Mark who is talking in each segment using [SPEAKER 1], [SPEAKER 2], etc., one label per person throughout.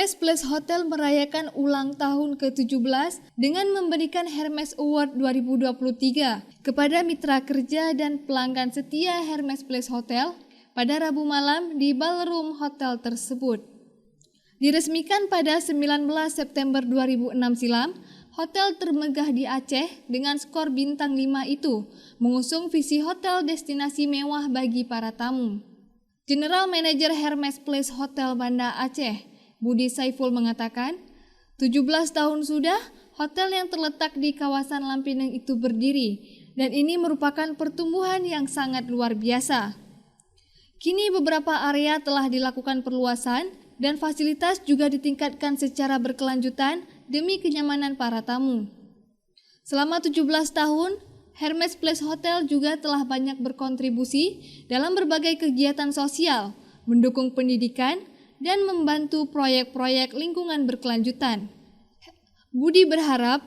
[SPEAKER 1] Hermes Place Hotel merayakan ulang tahun ke-17 dengan memberikan Hermes Award 2023 kepada mitra kerja dan pelanggan setia Hermes Place Hotel pada Rabu malam di ballroom hotel tersebut. Diresmikan pada 19 September 2006 silam, hotel termegah di Aceh dengan skor bintang 5 itu mengusung visi hotel destinasi mewah bagi para tamu. General Manager Hermes Place Hotel Banda Aceh, Budi Saiful mengatakan, 17 tahun sudah hotel yang terletak di kawasan Lampinang itu berdiri dan ini merupakan pertumbuhan yang sangat luar biasa. Kini beberapa area telah dilakukan perluasan dan fasilitas juga ditingkatkan secara berkelanjutan demi kenyamanan para tamu. Selama 17 tahun, Hermes Place Hotel juga telah banyak berkontribusi dalam berbagai kegiatan sosial, mendukung pendidikan, dan membantu proyek-proyek lingkungan berkelanjutan. Budi berharap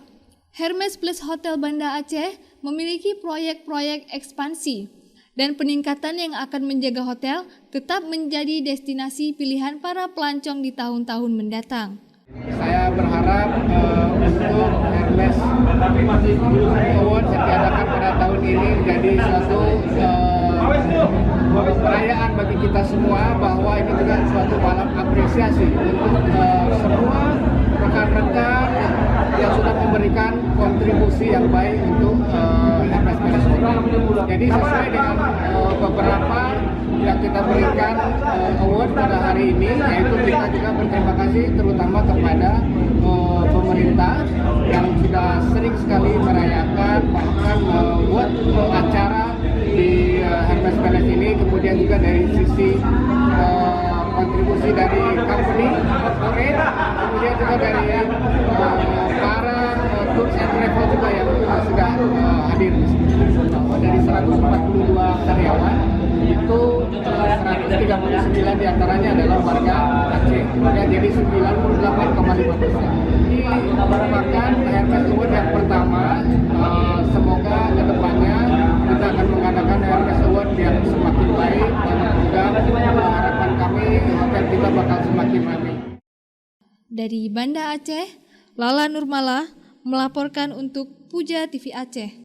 [SPEAKER 1] Hermes Place Hotel Banda Aceh memiliki proyek-proyek ekspansi dan peningkatan yang akan menjaga hotel tetap menjadi destinasi pilihan para pelancong di tahun-tahun mendatang.
[SPEAKER 2] Saya berharap untuk Hermes Award yang diadakan pada tahun ini menjadi suatu perayaan bagi kita semua, bahwa ini juga suatu malam apresiasi untuk semua rekan-rekan yang sudah memberikan kontribusi yang baik untuk Hermes Place Hotel. Jadi sesuai dengan beberapa yang kita berikan award pada hari ini, yaitu kita juga berterima kasih terutama kepada pemerintah yang sudah sering sekali merayakan, bahkan buat acara di Hermes Palace ini, kemudian juga dari sisi kontribusi dari company, corporate, kemudian juga dari para tours and travel juga yang sudah hadir di sini. Dari 142 karyawan, itu 139 diantaranya adalah warga Aceh, kemudian jadi 98,5%. Ini merupakan Hermes Award yang pertama. Semoga kedepannya kita akan mengadakan Hermes Award yang semakin baik, dan juga harapan kami hotel kita bakal semakin ramai.
[SPEAKER 1] Dari Banda Aceh, Lala Nurmala melaporkan untuk Puja TV Aceh.